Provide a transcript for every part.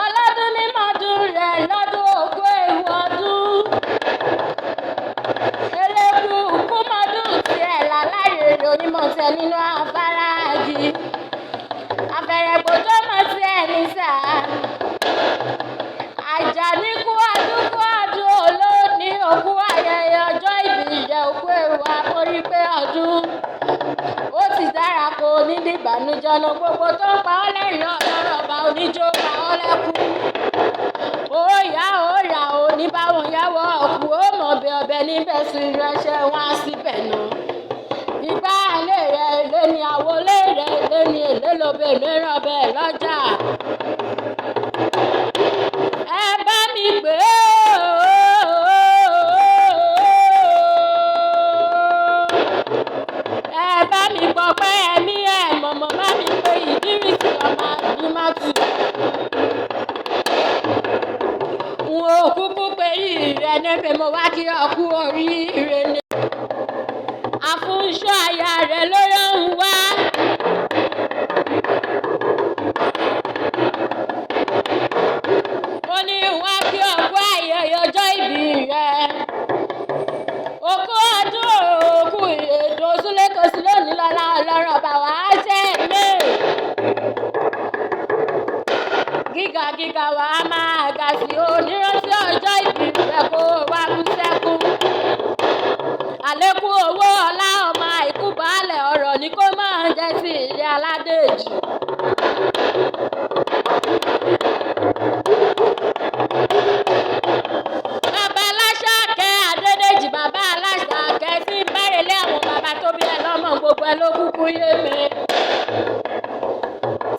ọlọ́dún ní mọ́dún rẹ̀ lọ́dún ògún ewu ọdún. eléwu kú mọ́dún tiẹ̀ láláyèrè onímọ̀tẹ́ nínú afárá agi. àfẹ̀rẹ̀gbòjọ́ mọ̀ tiẹ̀ ní sà. Àjàní kú ọdún olóòní òkú ayẹyẹ ọjọ́ ìbí rẹ̀ òkú ewu àmórí pé ọdún. Ó ti dára kó ní dìbànújẹ́ ọ̀nà gbogbo tó ń pa ọ́ lẹ́rìn ọlọ́rọ̀ ọba oníjó pa ọ́ lẹ́kún. Ó yá oníbàwọ̀n yáwọ̀ ọ̀kú ó mọ̀ bí ọbẹ̀ níbẹ̀ sí ìrẹsẹ̀ wọn á síbẹ̀ nù. Ìgbà ilé rẹ̀ èlé ni àwọlé rẹ̀ èlé ni èlé lóbe lérò bẹ́ẹ̀ lọ́jà. Ẹ bá mi pè é. Ẹ bá mi gbọ́ pé ẹ̀mí ẹ̀ mọ̀mọ́ bá mi pé Ìdírísì ọmọ Àdìmọ́tì. N ò kúkú pé ìrẹ́ níbi mo wá kí ọkú oríire ni. Àfúnṣọ́ aya rẹ̀ ló yọ̀ ń wá. Ó ní wá kí ọkú ayẹyẹ ọjọ́ ìbí rẹ̀. Òkú ọdún òkú ètò súlékòsí lónìí lọ́la ọlọ́rọ̀ bá wà á ṣe mí. Gíga wà á máa ga sí onírọ́sí ọjọ́ ìbí rẹ̀ kó wá kú sẹ́kù. Àlékún owó ọlá ọmọ àìkú baálẹ̀ ọ̀rọ̀ ni kó máa jẹ́ sí ilé aládèjì. Bàbá Aláṣàkẹ́ Adédèjì bàbá Aláṣàkẹ́ tí ń bẹ̀rẹ̀ lé àwọn bàbá tó bí ẹ lọ́mọ gbogbo ẹ ló kúkú yé mi.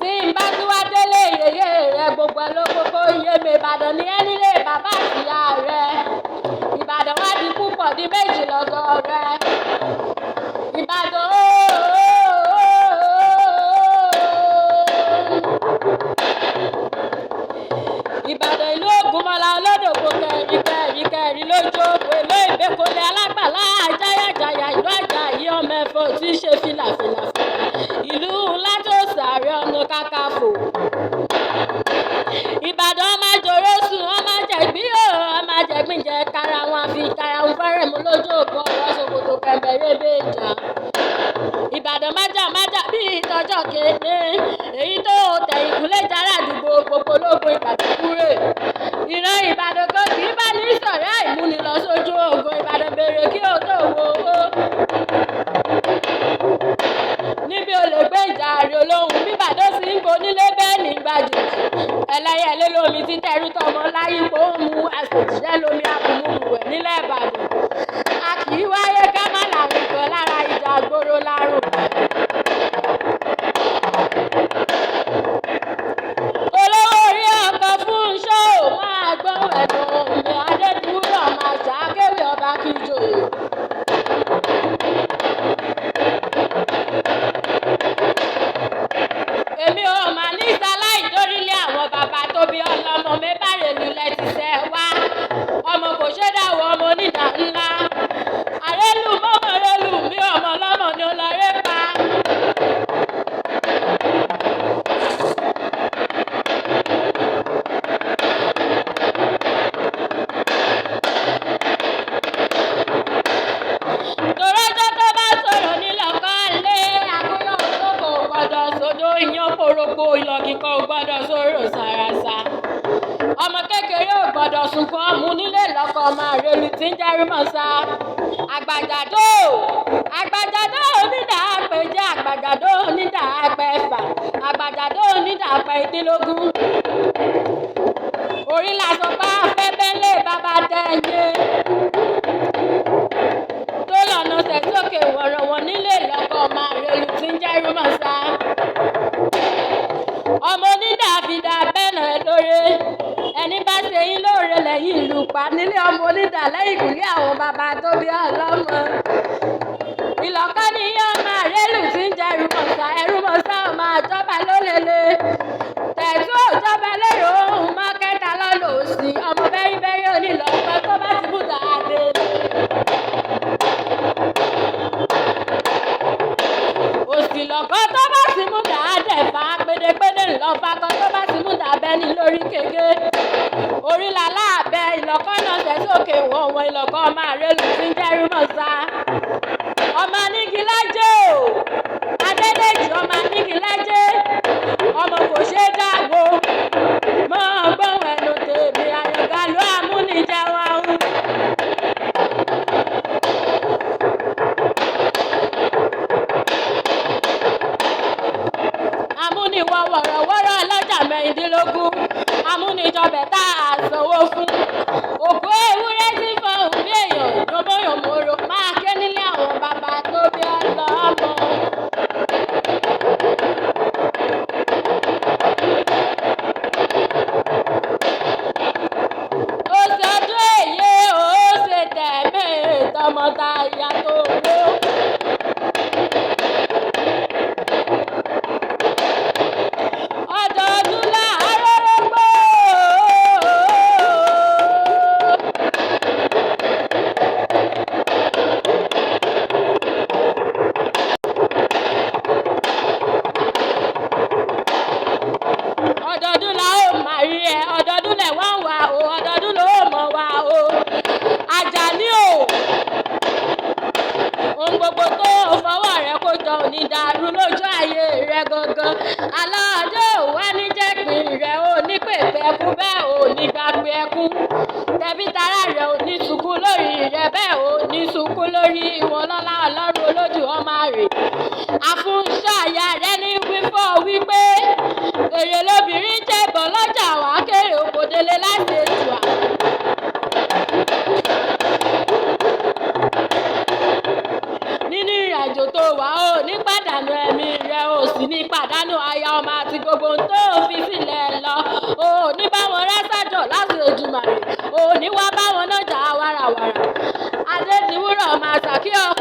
Tí ń bá tí wá délé yèyé rẹ gbogbo ẹ ló kókó yé mi. Ìbàdàn ní ẹ́ nílé bàbá àtìyá rẹ. Ìbàdàn wá di púpọ̀ di méjì lọ́dọ̀ rẹ. Ìbàdàn Ìbàdàn ìlú Ògúnmọ́lá olódògbò kẹ̀rí lójú ògbó ìlú Ìbékọ́lé alágbàlá àjáyàjáyà ìlú Àjàyí ọmọ ẹ̀fọ́ tí í ṣe fìlàfìlà ìlú ńlá tó sàárẹ̀ ọ̀nà Kakanfò. Ìbàdàn ọmọ àjòrò sùn ọmọ àjẹgbí ọmọ àjẹgbìn jẹ kára wọn àfi kára wọn fẹ́rẹ̀ mú lójú ògbó ọ̀rọ̀ ṣòkòtò kẹ̀mbẹ̀rẹ̀ bèèjà. Ìbàdàn májà bí ìtọ́jọ́ kéde èyí tó tẹ̀yìn kúlẹ̀ jára àdúgbò gbogbo ológun Ìbàdàn kúrè. Ìran Ìbàdàn kan kì í bá ní sọ̀rẹ́ àìmúni lọ sójú ogun. Ìbàdàn béèrè kí o tó wo owó. Níbi olè gbé ìjà àrí olóhùn bí Ìbàdàn sì ń bonílé bẹ́ẹ̀ ní gbàjèjì. Ẹlẹ́yẹlé lomi ti tẹrú tọmọ láyé kó mú àṣòjíṣẹ́ lomi àbùmùwẹ̀ nílẹ̀ Ìbàdàn. A kì í wáyé ká má làrùn kan lára ìjà àgbòrò lárùn. Olówó orí ọkọ̀ fún ṣó máa gbọ́n ẹ̀dùn mi Adédúró máa ṣàkéwì ọba kìjòyè. Èmi ò mà ní sáláì dórílé àwọn bàbá tó bí ọlọ́mọ mẹ́bàrẹ̀ lulẹ̀ ti sẹ́ wá. Ọmọ kò ṣe dáwọ́ ọmọ onídà ńlá. Àrélù mọ́mọ́ rélù bí ọmọ ọlọ́mọ ni ó lọ ré pa. Torọ́jọ́ tó bá sọ̀rọ̀ nílọ̀kọ́ lé àkúrò tó kò gbọ́dọ̀ sódò iyán porogbo ìlọ̀kìkọ̀ ò gbọ́dọ̀ sọ̀rọ̀ sàràsà. Ọmọ kékeré ò gbọ́dọ̀ sunkún ọmú nílé lọ́kọ̀ ọmọ àrèlú tí ń jẹ́rú mọ́sá. Àgbàjàdó onídà àpèjẹ́ àgbàjàdó onídà àpẹ̀fà àgbàjàdó onídà àpẹ̀dínlógún. Orí lásán bá afẹ́fẹ́ lé bàbá tẹ̀yẹ. Tó lọ́nà tẹ̀ sókè wọ̀rọ̀wọ̀ nílé lọ́kọ̀ ọmọ àrèlú tí ń jẹ́rú mọ́sá. Ọmọ onídà fìdá bẹ́ẹ̀nà lóore. Ẹni bá ṣe yín lóore lẹ́yìn ìlú pa nílé ọmọ onídà lẹ́yìn ìkúlé àwọn bàbá tó bí ọlọ́mọ. Ìlọ̀kọ́ ni yóò máa rélù tí ń jẹ ẹrúmọ̀sá ọmọ àjọba lólele. Tẹ̀tú òjọba lérò ohun mọ́kẹ́ta lọ́lọ́ òsì ọmọ bẹ́rìbẹ́rì onílọ̀pọ̀ tó bá ti bùtà àdé. Òsì lọ̀kọ́ tó bá ti mú dà á dẹ̀ fa pédépédé ńlọ fakọ tó bá ti mú dà bẹ́ni lórí kéke. Orí làlá àbẹ ìlọ̀kọ́ náà tẹ̀ sókè wọ̀n wọn ìlọ̀kọ́ ọmọ àrélù tí ń jẹ́rú mọ̀ sá. Ọmọ nígi lájẹ́ o, Adédèjì ọmọ nígi lájẹ́, ọmọ kò ṣe é dáwọ́. Mọ́ ọgbọ́n ẹnu tèmi àyànká ló àmúnijẹ́ wa ń. Amúniwọ̀ wọ̀rọ̀wọ́rọ̀ ọlọ́jà mẹ́rìndínlógún, amúnijọbẹ̀ tá a sanwó fún. Òkú ewúrẹ́ tí fọhùn bí èèyàn yòmóyòmóró máa ké nílé àwọn bàbá tó bí ọlọ́mọ. Ó ṣe ọdún èyí ó ṣe tẹ̀mí tọmọtaya tó ló. Ọdọọdún láàárọ̀ rógbó. Ọdọọdún la ó máa rí ẹ, ọdọọdún lẹ̀ wá ń wá o, ọdọọdún ló mọ̀ wá o. Àjàní o, ohun gbogbo tó fọwọ́ rẹ kó jọ òní dàrú lójú ayé rẹ gangan. Aláàdé ò wá ní jẹ́pin rẹ̀ ò ní pèpè ẹkún bẹ́ẹ̀ ò ní gbàgbé ẹkún. Tẹ̀bí tará rẹ̀ ò ní sunkún lórí rẹ̀ bẹ́ẹ̀ ò ní sunkún lórí ìwọ̀n lọ́lá Ọlọ́run olódù ọmọ rẹ̀. Àfúnṣọ́ àyà rẹ̀ ní wífọ́ wípé èrè lobìnrin jẹ́ bọ̀ lọ́jà wá kéré òkòdélé láti ètò à. Nínú ìrìnàjò tó wà ó ní pàdánù ẹ̀mí rẹ̀ ó sì ní pàdánù aya ọmọ àti gbogbo ohun tó fi sílẹ̀ lọ. Ó ní báwọn rẹ́sàjọ̀ láti Èdùmàrè, ó ní wá báwọn náà jà wàràwàrà. Adédiwúrà ọmọ àṣàkí ọkọ